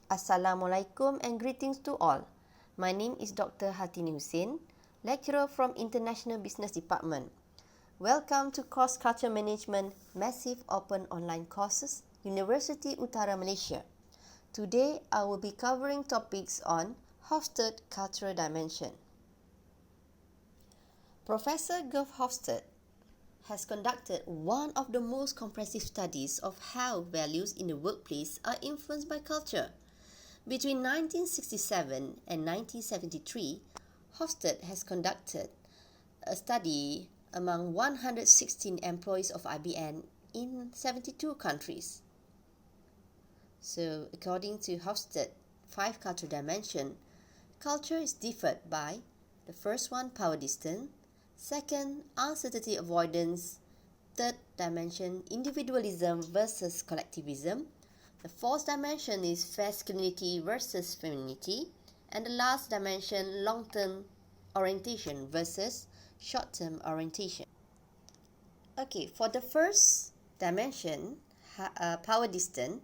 Assalamualaikum and greetings to all. My name is Dr. Hatini Hussein, lecturer from International Business Department. Welcome to Course Culture Management Massive Open Online Courses, University Utara Malaysia. Today, I will be covering topics on Hofstede Cultural Dimension. Professor Hofstede has conducted one of the most comprehensive studies of how values in the workplace are influenced by culture. Between 1967 and 1973, Hofstede has conducted a study among 116 employees of IBM in 72 countries. So, according to Hofstede, 5 cultural dimensions, culture is differed by the first one, power distance, second, uncertainty avoidance, third dimension, individualism versus collectivism, the fourth dimension is masculinity versus femininity, and the last dimension, long-term orientation versus short-term orientation. Okay, for the first dimension, power distance.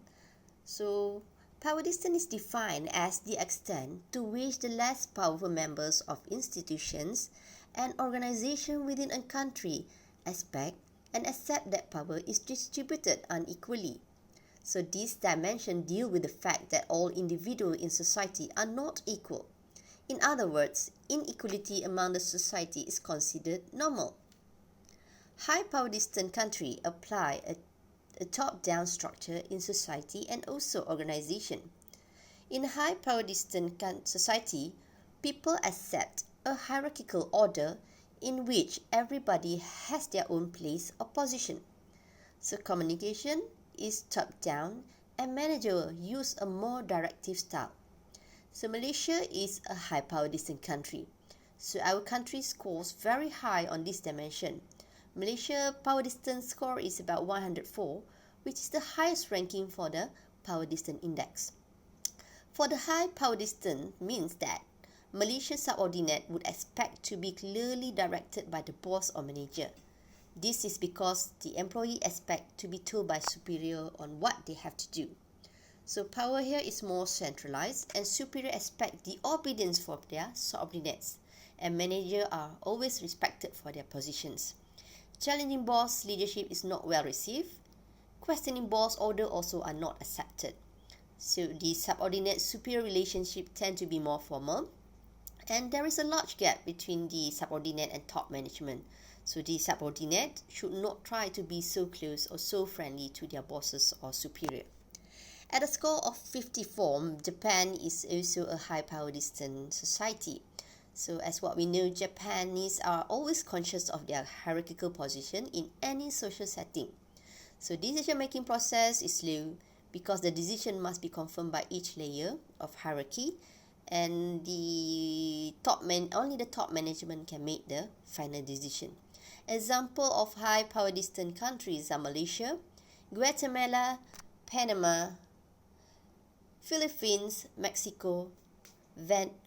So, power distance is defined as the extent to which the less powerful members of institutions and organizations within a country expect and accept that power is distributed unequally. So this dimension deals with the fact that all individuals in society are not equal. In other words, inequality among the society is considered normal. High power distance countries apply a top-down structure in society and also organization. In a high power distance society, people accept a hierarchical order in which everybody has their own place or position. So communication is top-down and managers use a more directive style. So Malaysia is a high power distance country. So our country scores very high on this dimension. Malaysia power distance score is about 104, which is the highest ranking for the power distance index. For the high power distance means that Malaysia's subordinate would expect to be clearly directed by the boss or manager. This is because the employee expect to be told by superior on what they have to do. So power here is more centralized and superior expect the obedience from their subordinates, and managers are always respected for their positions. Challenging boss leadership is not well received. Questioning boss order also are not accepted. So the subordinate superior relationship tend to be more formal, and there is a large gap between the subordinate and top management. So the subordinate should not try to be so close or so friendly to their bosses or superior. At a score of 54, Japan is also a high power distance society. So as what we know, Japanese are always conscious of their hierarchical position in any social setting. So decision-making process is slow because the decision must be confirmed by each layer of hierarchy, and only the top management can make the final decision. Example of high power distance countries are Malaysia, Guatemala, Panama, Philippines, Mexico,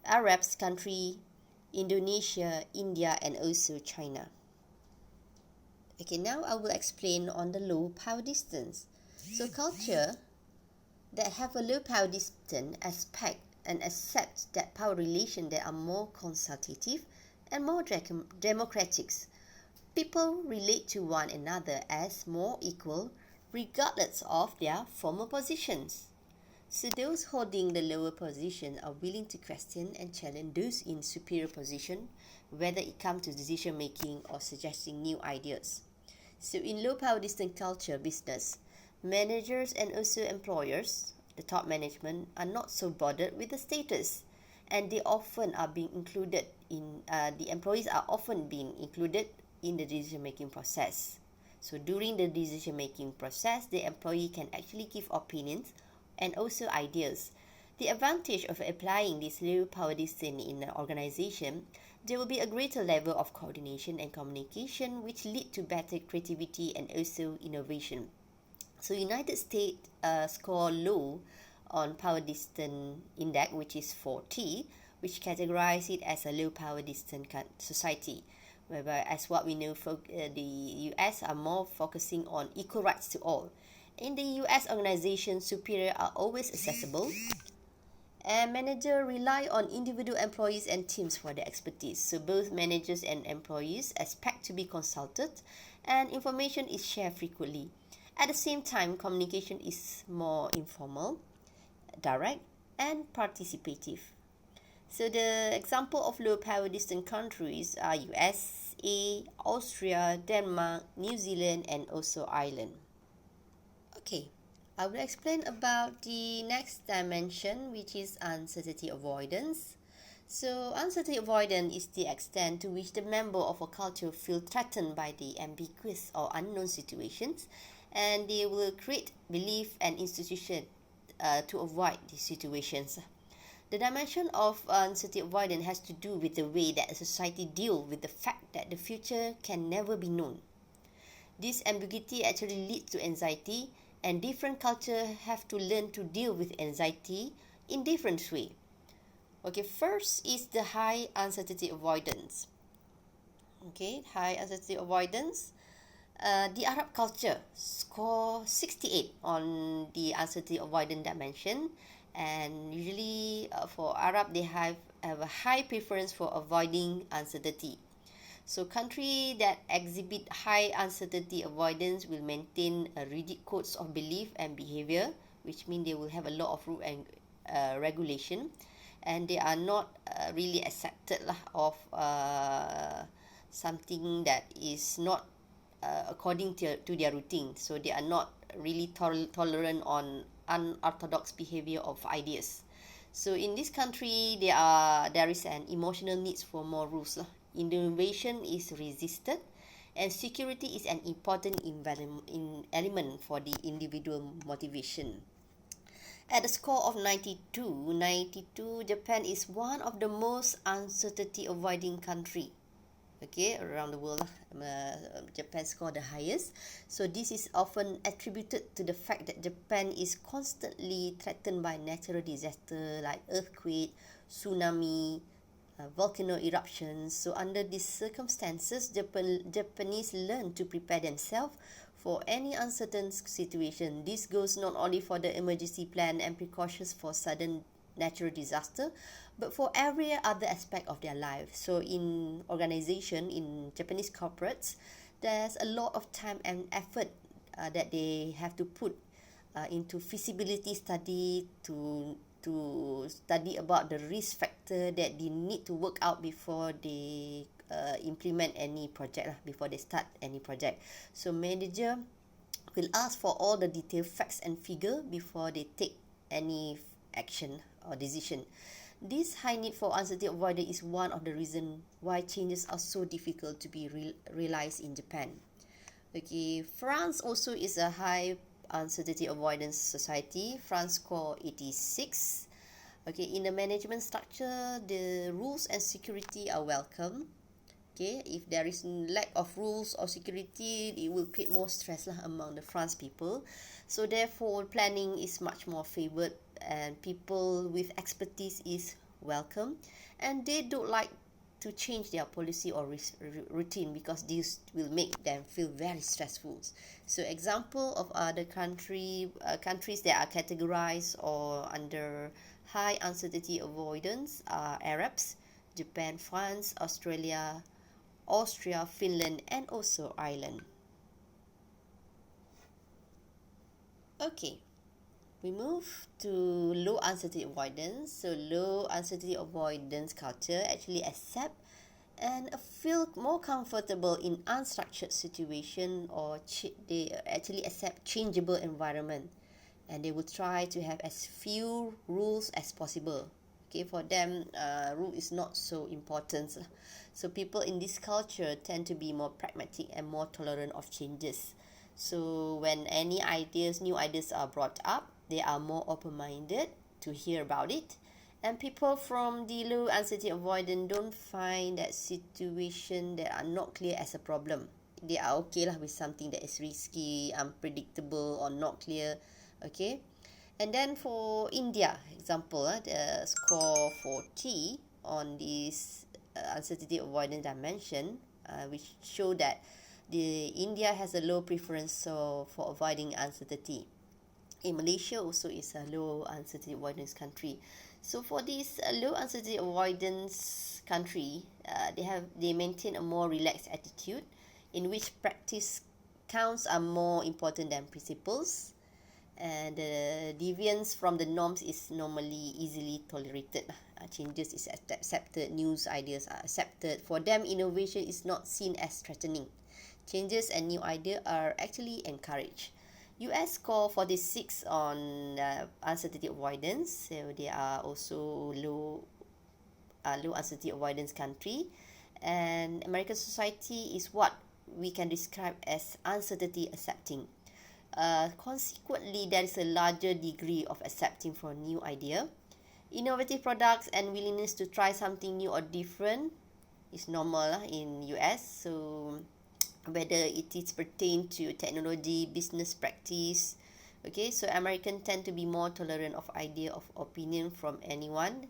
Arab country, Indonesia, India, and also China. Okay, now I will explain on the low power distance. So culture that have a low power distance expect and accept that power relations that are more consultative and more democratic. People relate to one another as more equal regardless of their former positions. So those holding the lower position are willing to question and challenge those in superior position, whether it comes to decision making or suggesting new ideas. So in low power distance culture business, managers and also employers, the top management, are not so bothered with the status, and they often are being included in the employees are often being included in the decision-making process. So during the decision-making process, the employee can actually give opinions and also ideas. The advantage of applying this low power distance in an organization, there will be a greater level of coordination and communication, which lead to better creativity and also innovation. So United States score low on power distance index, which is 40, which categorize it as a low power distance society. Whereby, as what we know, the US are more focusing on equal rights to all. In the US organization, superior are always accessible, And managers rely on individual employees and teams for their expertise. So both managers and employees expect to be consulted and information is shared frequently. At the same time, communication is more informal, direct, and participative. So the example of low power distant countries are USA, Austria, Denmark, New Zealand, and also Ireland. Okay, I will explain about the next dimension, which is uncertainty avoidance. So uncertainty avoidance is the extent to which the member of a culture feel threatened by the ambiguous or unknown situations, and they will create belief and institution to avoid these situations. The dimension of uncertainty avoidance has to do with the way that a society deals with the fact that the future can never be known. This ambiguity actually leads to anxiety, and different cultures have to learn to deal with anxiety in different ways. Okay, first is the high uncertainty avoidance. Okay, high uncertainty avoidance. The Arab culture score 68 on the uncertainty avoidance dimension, and usually for Arab they have a high preference for avoiding uncertainty. So countries that exhibit high uncertainty avoidance will maintain a rigid codes of belief and behavior, which means they will have a lot of rule and regulation, and they are not really accepted of something that is not according to their routine. So they are not really tolerant on unorthodox behavior of ideas. So in this country, there is an emotional needs for more rules. Innovation is resisted, and security is an important element for the individual motivation. At a score of 92, Japan is one of the most uncertainty avoiding country. Okay, around the world, Japan scored the highest. So this is often attributed to the fact that Japan is constantly threatened by natural disaster like earthquake, tsunami, volcano eruptions. So under these circumstances, Japanese learn to prepare themselves for any uncertain situation. This goes not only for the emergency plan and precautions for sudden natural disaster, but for every other aspect of their life. So in organization, in Japanese corporates, there's a lot of time and effort that they have to put into feasibility study to study about the risk factor that they need to work out before they implement any project before they start any project. So manager will ask for all the detailed facts and figure before they take any action or decision. This high need for uncertainty avoidance is one of the reasons why changes are so difficult to be realized in Japan. Okay, France also is a high uncertainty avoidance society. France score 86. Okay, in the management structure, the rules and security are welcome. Okay, if there is lack of rules or security, it will create more stress among the France people. So therefore, planning is much more favored, and people with expertise is welcome, and they don't like to change their policy or routine because this will make them feel very stressful. So example of other countries that are categorized or under high uncertainty avoidance are Arabs, Japan, France, Australia, Austria, Finland, and also Ireland. Okay, we move to low uncertainty avoidance. So low uncertainty avoidance culture actually accept and feel more comfortable in unstructured situation, or they actually accept changeable environment, and they will try to have as few rules as possible. Okay, for them, rule is not so important. So people in this culture tend to be more pragmatic and more tolerant of changes. So when any new ideas are brought up, they are more open-minded to hear about it. And people from the low uncertainty avoidance don't find that situation that are not clear as a problem. They are okay with something that is risky, unpredictable, or not clear. Okay. And then for India, example, the score 40 on this uncertainty avoidance dimension, which show that India has a low preference for avoiding uncertainty. In Malaysia also is a low uncertainty avoidance country. So for this low uncertainty avoidance country, they maintain a more relaxed attitude in which practice counts are more important than principles, and the deviance from the norms is normally easily tolerated. Changes is accepted, news ideas are accepted. For them, innovation is not seen as threatening. Changes and new ideas are actually encouraged. US score 46 on uncertainty avoidance, so they are also low uncertainty avoidance country. And American society is what we can describe as uncertainty accepting. Consequently, there is a larger degree of accepting for new idea. Innovative products and willingness to try something new or different is normal in US. So whether it is pertain to technology, business practice, okay, so American tend to be more tolerant of idea of opinion from anyone,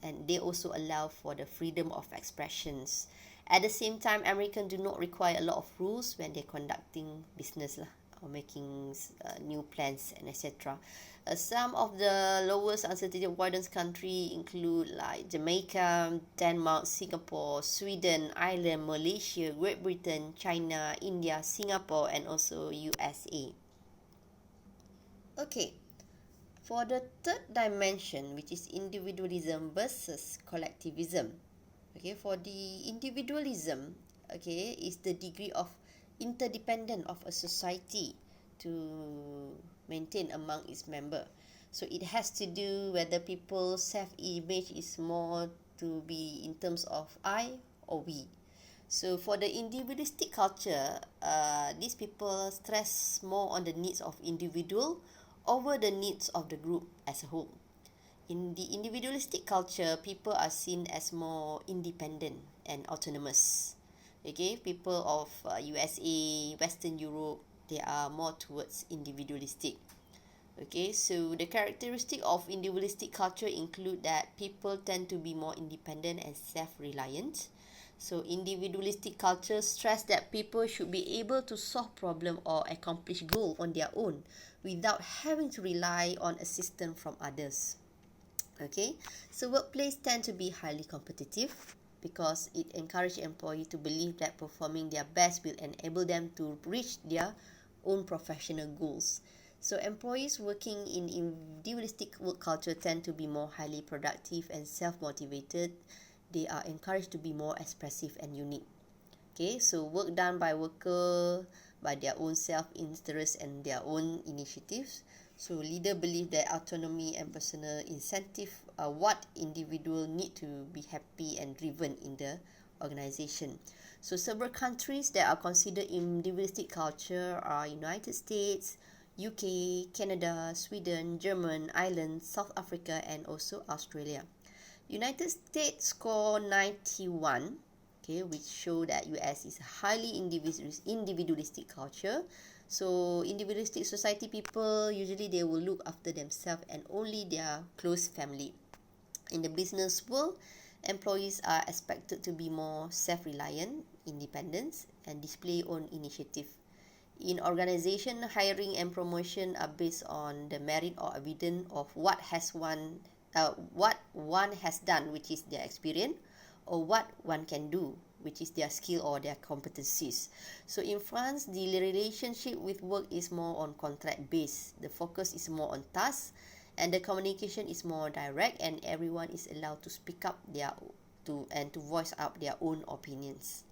and they also allow for the freedom of expressions. At the same time, American do not require a lot of rules when they're conducting business lah, or making new plans and etc. Some of the lowest uncertainty avoidance country include like Jamaica, Denmark, Singapore, Sweden, Ireland, Malaysia, Great Britain, China, India, Singapore, and also USA. Okay, for the third dimension, which is individualism versus collectivism. Okay, for the individualism, okay, is the degree of interdependence of a society to maintain among its member. So it has to do whether people's self-image is more to be in terms of I or we. So for the individualistic culture, these people stress more on the needs of individual over the needs of the group as a whole. In the individualistic culture, people are seen as more independent and autonomous. Okay, people of USA, Western Europe, they are more towards individualistic. Okay, so the characteristic of individualistic culture include that people tend to be more independent and self-reliant. So individualistic culture stress that people should be able to solve problem or accomplish goal on their own without having to rely on assistance from others. Okay, so workplace tend to be highly competitive because it encourages employees to believe that performing their best will enable them to reach their own professional goals. So employees working in individualistic work culture tend to be more highly productive and self-motivated. They are encouraged to be more expressive and unique. Okay, so work done by worker by their own self-interest and their own initiatives. So leader believe that autonomy and personal incentive are what individual need to be happy and driven in the organization. So several countries that are considered individualistic culture are United States, UK, Canada, Sweden, Germany, Ireland, South Africa, and also Australia. United States score 91, okay, which show that US is a highly individualistic culture. So individualistic society people usually they will look after themselves and only their close family. In the business world, employees are expected to be more self-reliant, independent, and display own initiative. In organization, hiring and promotion are based on the merit or evidence of what one has done, which is their experience, or what one can do, which is their skill or their competencies. So in France, the relationship with work is more on contract based. The focus is more on tasks, and the communication is more direct, and everyone is allowed to speak up to voice out their own opinions.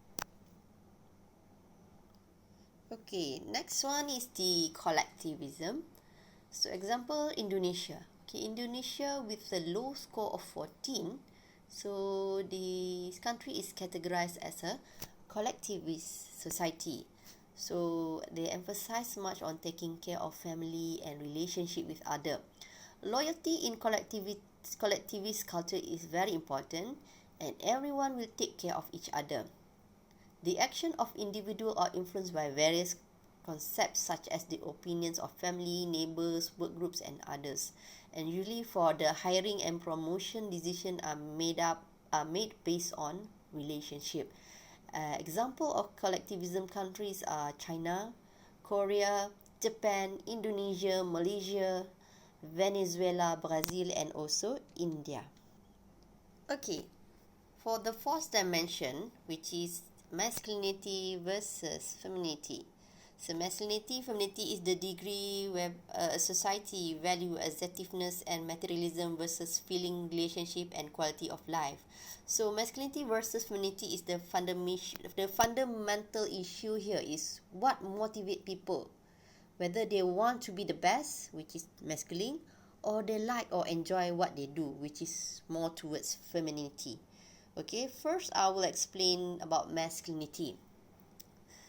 Okay, next one is the collectivism. So example, Indonesia. Okay, Indonesia with a low score of 14. So this country is categorized as a collectivist society. So they emphasize much on taking care of family and relationship with other. Loyalty in collectivist culture is very important, and everyone will take care of each other. The action of individual are influenced by various concepts such as the opinions of family, neighbors, work groups, and others. And usually for the hiring and promotion decision are made based on relationship. Example of collectivism countries are China, Korea, Japan, Indonesia, Malaysia, Venezuela, Brazil, and also India. Okay, for the fourth dimension, which is masculinity versus femininity. So masculinity, femininity is the degree where a society value assertiveness and materialism versus feeling, relationship, and quality of life. So masculinity versus femininity is the fundamental issue here is what motivate people, whether they want to be the best, which is masculine, or they like or enjoy what they do, which is more towards femininity. Okay, first I will explain about masculinity.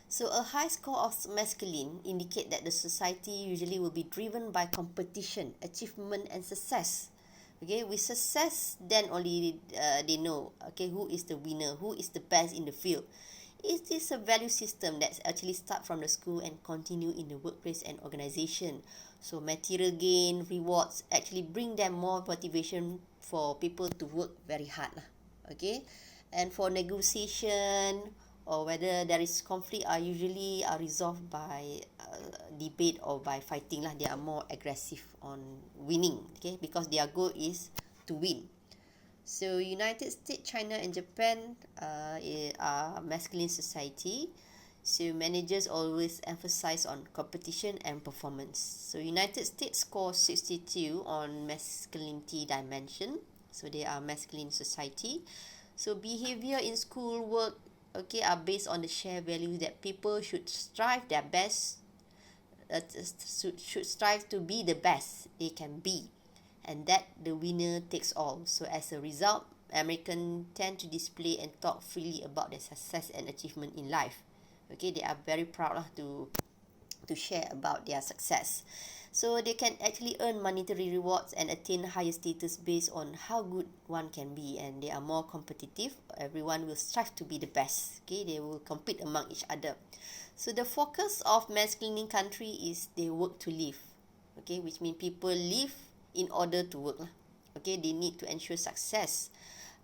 So a high score of masculine indicate that the society usually will be driven by competition, achievement, and success. Okay, with success, then only they know, okay, who is the winner, who is the best in the field. It is a value system that actually start from the school and continue in the workplace and organization. So material gain, rewards actually bring them more motivation for people to work very hard lah. Okay, and for negotiation or whether there is conflict are usually resolved by debate or by fighting lah. They are more aggressive on winning, okay, because their goal is to win. So United States, China, and Japan are masculine society. So managers always emphasize on competition and performance. So United States scores 62 on masculinity dimension. So they are masculine society. So behavior in school, work, okay, are based on the shared value that people should strive their best, should strive to be the best they can be, and that the winner takes all. So as a result, Americans tend to display and talk freely about their success and achievement in life. Okay, they are very proud to share about their success. So they can actually earn monetary rewards and attain higher status based on how good one can be, and they are more competitive. Everyone will strive to be the best. Okay, they will compete among each other. So the focus of masculine country is they work to live. Okay, which means people live in order to work lah. Okay, they need to ensure success.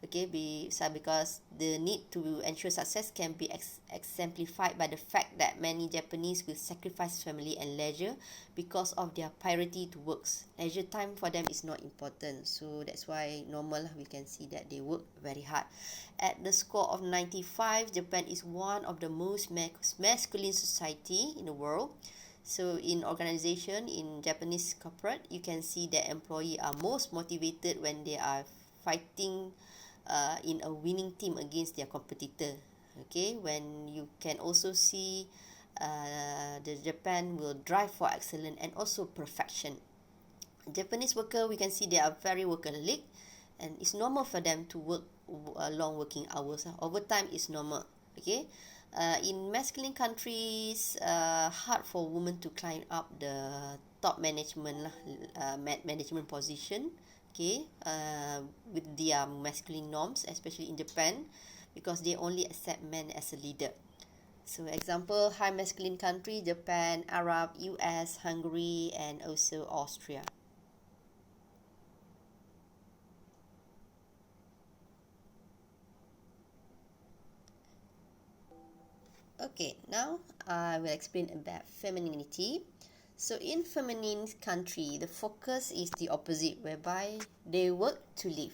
Okay, because the need to ensure success can be exemplified by the fact that many Japanese will sacrifice family and leisure because of their priority to works. Leisure time for them is not important, so that's why normal we can see that they work very hard. At the score of 95, Japan is one of the most masculine society in the world. So in organization, in Japanese corporate, you can see that employees are most motivated when they are fighting in a winning team against their competitor. Okay, when you can also see the Japan will drive for excellence and also perfection. Japanese worker, we can see they are very workaholic, and it's normal for them to work long working hours. Overtime is normal. Okay, in masculine countries, hard for women to climb up the top management management position. Okay, with their masculine norms, especially in Japan, because they only accept men as a leader. So example, high masculine country, Japan, Arab, US, Hungary, and also Austria. Okay, now I will explain about femininity. So in feminine country, the focus is the opposite, whereby they work to live.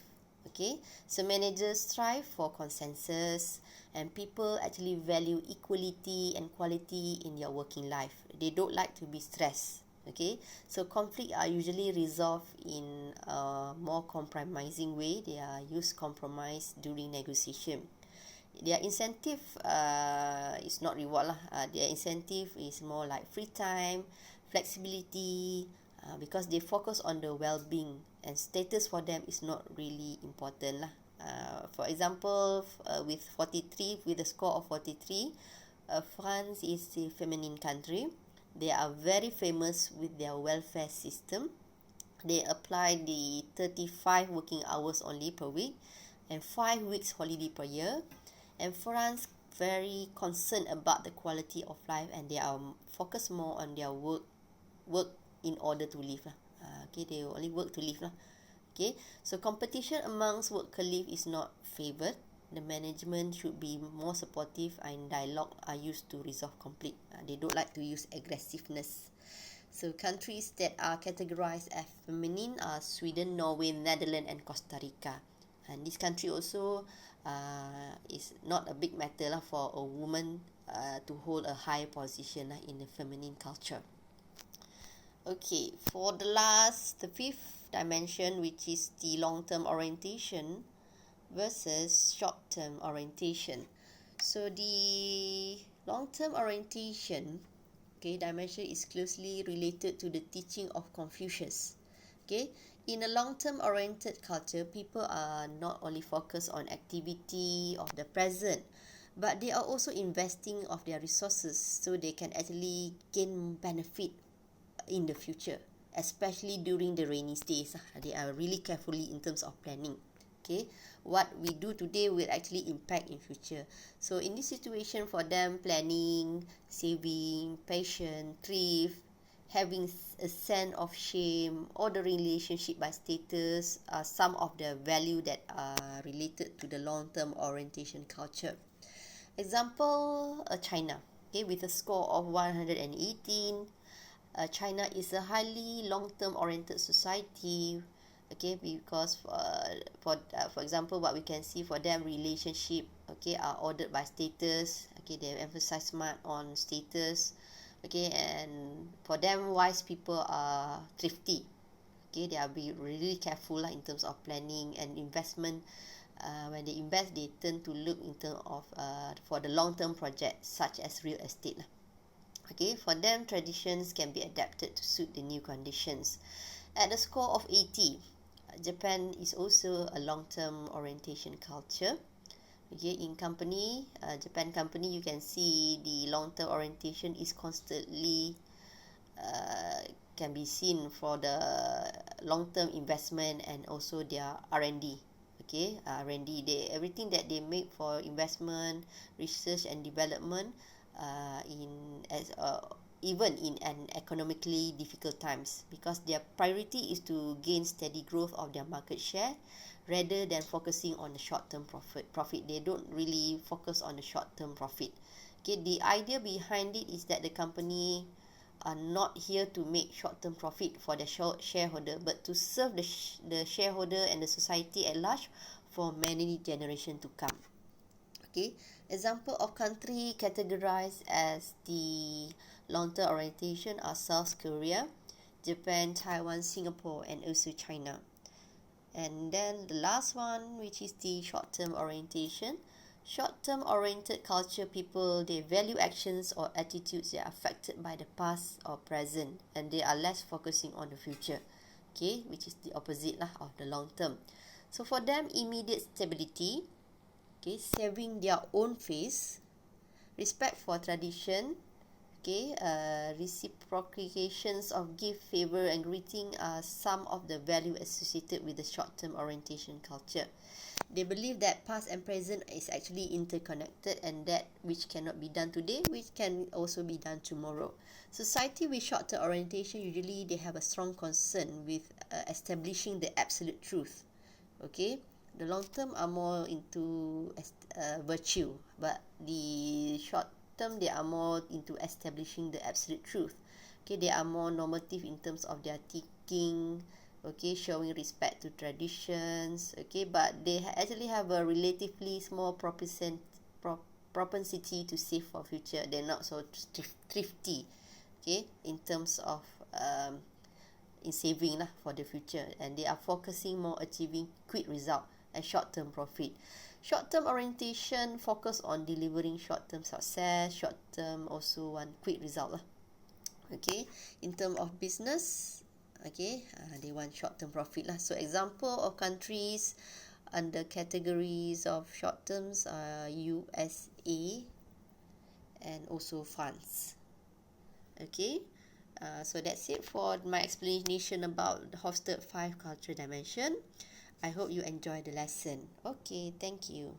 Okay, so managers strive for consensus, and people actually value equality and quality in their working life. They don't like to be stressed. Okay, so conflict are usually resolved in a more compromising way. They are use compromise during negotiation. Their incentive is not reward lah. Their incentive is more like free time, flexibility, because they focus on the well-being, and status for them is not really important lah. For example, with a score of 43, France is a feminine country. They are very famous with their welfare system. They apply the 35 working hours only per week and 5 weeks holiday per year. And France very concerned about the quality of life, and they are focused more on their work in order to live lah. Okay, they only work to live lah. Okay, so competition amongst work colleagues is not favoured. The management should be more supportive, and dialogue are used to resolve conflict. They don't like to use aggressiveness. So countries that are categorized as feminine are Sweden, Norway, Netherlands and Costa Rica. And this country also is not a big matter lah for a woman to hold a high position in the feminine culture. Okay, for the fifth dimension, which is the long-term orientation versus short-term orientation. So the long-term orientation, okay, dimension is closely related to the teaching of Confucius. Okay, in a long-term oriented culture, people are not only focused on activity of the present, but they are also investing of their resources so they can actually gain benefit in the future, especially during the rainy days. They are really carefully in terms of planning. Okay, what we do today will actually impact in future. So in this situation, for them, planning, saving, patience, thrift, having a sense of shame, or the relationship by status are some of the value that are related to the long-term orientation culture. Example, China. Okay, with a score of 118, China is a highly long-term oriented society. Okay, because for example, what we can see for them, relationship, okay, are ordered by status. Okay, they emphasize smart on status. Okay, and for them, wise people are thrifty. Okay, they are be really careful in terms of planning and investment. When they invest, they tend to look in terms of for the long-term projects such as real estate. Okay, for them, traditions can be adapted to suit the new conditions. At a score of 80, Japan is also a long-term orientation culture. Okay, in company, Japan company, you can see the long-term orientation is constantly can be seen for the long-term investment and also their R&D. Okay, R&D, everything that they make for investment, research and development, even in an economically difficult times, because their priority is to gain steady growth of their market share rather than focusing on the short-term profit. They don't really focus on the short-term profit. Okay, the idea behind it is that the company are not here to make short-term profit for the shareholder, but to serve the shareholder and the society at large for many generations to come. Okay, example of country categorized as the long-term orientation are South Korea, Japan, Taiwan, Singapore, and also China. And then the last one, which is the short-term orientation. Short-term oriented culture people, they value actions or attitudes that are affected by the past or present, and they are less focusing on the future. Okay, which is the opposite of the long term. So for them, immediate stability, okay, saving their own face, respect for tradition, okay, reciprocations of gift, favor and greeting are some of the value associated with the short-term orientation culture. They believe that past and present is actually interconnected, and that which cannot be done today, which can also be done tomorrow. Society with short-term orientation, usually they have a strong concern with establishing the absolute truth. Okay, the long term are more into virtue, but the short term, they are more into establishing the absolute truth. Okay, they are more normative in terms of their thinking. Okay, showing respect to traditions. Okay, but they actually have a relatively small propensity to save for future. They're not so thrifty, okay, in terms of in saving for the future, and they are focusing more achieving quick result and short-term profit. Short-term orientation focus on delivering short-term success, short-term also one quick result okay, in terms of business, okay, they want short-term profit So example of countries under categories of short terms are USA and also France. Okay, so that's it for my explanation about the Hofstede 5 culture dimension. I hope you enjoy the lesson. Okay, thank you.